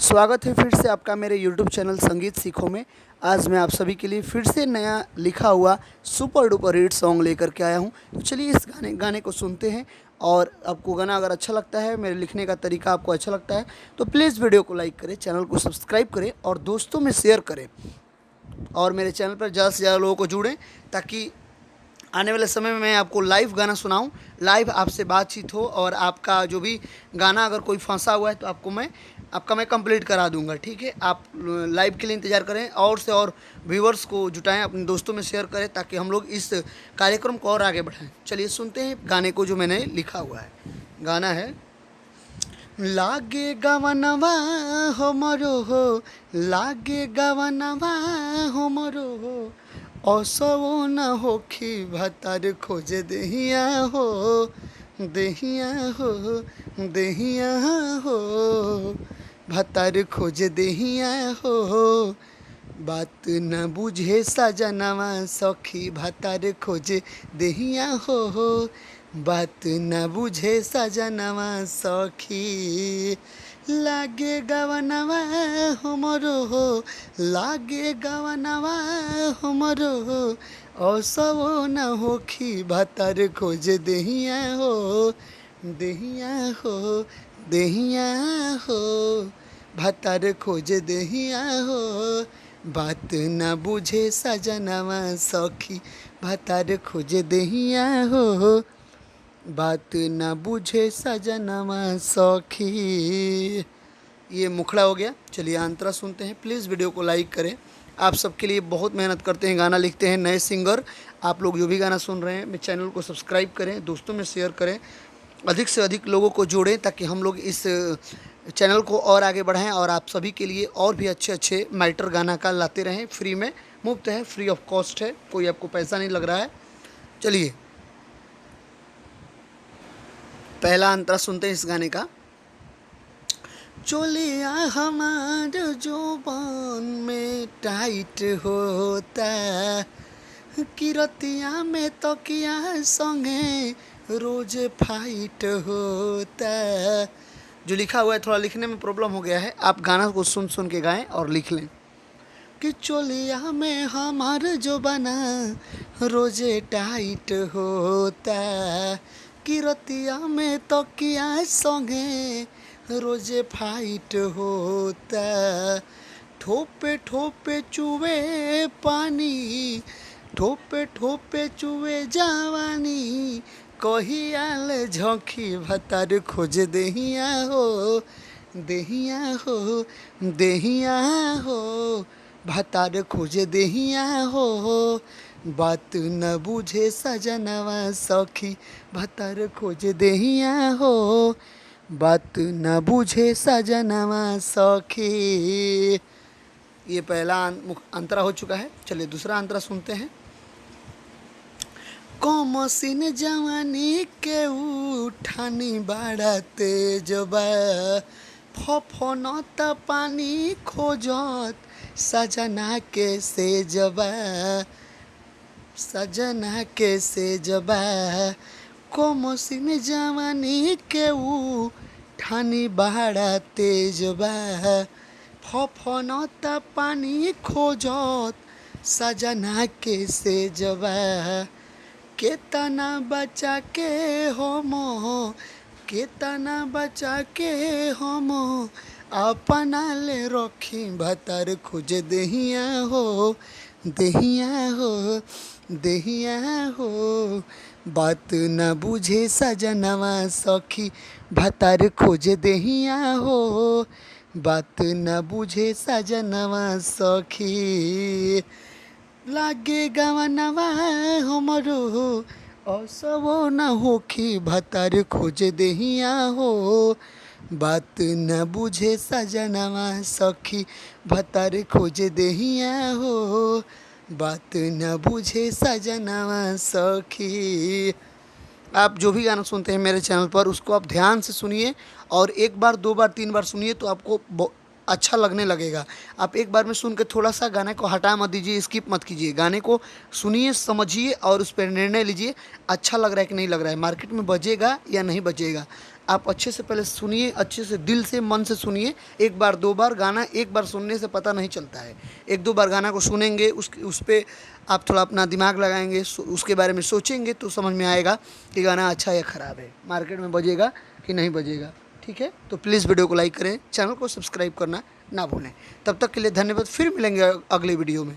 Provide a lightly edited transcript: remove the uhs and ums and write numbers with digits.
स्वागत है फिर से आपका मेरे YouTube चैनल संगीत सीखो में। आज मैं आप सभी के लिए फिर से नया लिखा हुआ सुपर डुपर हिट सॉन्ग लेकर के आया हूं। तो चलिए इस गाने को सुनते हैं। और आपको गाना अगर अच्छा लगता है, मेरे लिखने का तरीका आपको अच्छा लगता है, तो प्लीज़ वीडियो को लाइक करें, चैनल को सब्सक्राइब करें और दोस्तों में शेयर करें। और मेरे चैनल पर ज़्यादा से ज़्यादा लोगों को जुड़ें, ताकि आने वाले समय में मैं आपको लाइव गाना सुनाऊं, लाइव आपसे बातचीत हो, और आपका जो भी गाना अगर कोई फंसा हुआ है तो आपका मैं कंप्लीट करा दूंगा। ठीक है, आप लाइव के लिए इंतज़ार करें और से और व्यूवर्स को जुटाएं, अपने दोस्तों में शेयर करें, ताकि हम लोग इस कार्यक्रम को और आगे बढ़ाएं। चलिए सुनते हैं गाने को जो मैंने लिखा हुआ है। गाना है लागे गवनवा हो मरो हो, लागे गवनवा हो मरो हो, असो न होखी भतार खोजे देहिया हो, देहिया हो, देहिया हो, भतार खोजे देहिया हो, बात न बुझे सजनवा सखी भतार खोजे देहिया हो, बात न बुझे सजनवा सखी, लागे गवनवा हमरो हो, लागे गवनवा हमरो हो, असो न होखी भतार खोजे देहिया हो, देहिया हो, देहिया हो, भतार खोजे देहिया हो, बात न बुझे सजनवा सखी भतार खोजे देहिया हो, बात न बुझे सजनवा सखी। ये मुखड़ा हो गया। चलिए अंतरा सुनते हैं। प्लीज़ वीडियो को लाइक करें। आप सबके लिए बहुत मेहनत करते हैं, गाना लिखते हैं, नए सिंगर। आप लोग जो भी गाना सुन रहे हैं, मेरे चैनल को सब्सक्राइब करें, दोस्तों में शेयर करें, अधिक से अधिक लोगों को जोड़ें, ताकि हम लोग इस चैनल को और आगे बढ़ाएं और आप सभी के लिए और भी अच्छे अच्छे मैटर गाना का लाते रहें। फ्री में, मुफ्त है, फ्री ऑफ कॉस्ट है, कोई आपको पैसा नहीं लग रहा है। चलिए पहला अंतरा सुनते हैं इस गाने का। चोलिया हमार जोबान में टाइट होता, किरतिया में तकिया संगे रोज फाइट होता। जो लिखा हुआ है, थोड़ा लिखने में प्रॉब्लम हो गया है, आप गाना को सुन सुन के गाएं और लिख लें कि चोलिया में हमार जो बना रोजे टाइट होता, किरतिया में तकिया संगे रोजे फाइट होता, ठोपे ठोपे चुवे पानी, ठोपे ठोपे चुवे जवानी, कहियाल झोंकी भतार खोज देहिया हो, देहिया हो, देहिया हो, भतार खोजे देहिया हो, बात न बुझे सजनवा सखी भतार खोजे देहिया हो, बात न बुझे सजनवा सखी। ये पहला अंतरा हो चुका है। चलिए दूसरा अंतरा सुनते हैं। कमसिन जवानी के उठानी बड़ा तेज बा, फफनत पानी खोजत सजना के सेजबा, सजना के सेजबा, कमसिन जवानी के उठानी बड़ा तेज बा, फफनत पानी खोजत सजना के सेजबा, केतना बचा के हम, केतना बचा के हम अपना ले रखी भतार खोज देहिया हो, देहिया हो, देहिया हो, बात न बुझे सजनवा सखी भतार खोज देहिया हो, बात न बुझे सजनवा सखी, लागे गवनवा हमरो हो, असो न होखी भतार खोज देहिया हो, बात न बुझे सजनवा सखी भतार खोज देहिया हो, बात न बुझे सजनवा सखी। आप जो भी गाना सुनते हैं मेरे चैनल पर, उसको आप ध्यान से सुनिए, और एक बार, दो बार, तीन बार सुनिए तो आपको अच्छा लगने लगेगा। आप एक बार में सुन के थोड़ा सा गाने को हटा मत दीजिए, स्किप मत कीजिए, गाने को सुनिए, समझिए और उस पर निर्णय लीजिए, अच्छा लग रहा है कि नहीं लग रहा है, मार्केट में बजेगा या नहीं बजेगा। आप अच्छे से पहले सुनिए, अच्छे से दिल से मन से सुनिए। एक बार दो बार गाना एक बार सुनने से पता नहीं चलता है, एक दो बार गाना को सुनेंगे, उस पर आप थोड़ा अपना दिमाग लगाएंगे, उसके बारे में सोचेंगे तो समझ में आएगा कि गाना अच्छा या ख़राब है, मार्केट में बजेगा कि नहीं बजेगा। ठीक है, तो प्लीज़ वीडियो को लाइक करें, चैनल को सब्सक्राइब करना ना भूलें। तब तक के लिए धन्यवाद, फिर मिलेंगे अगले वीडियो में।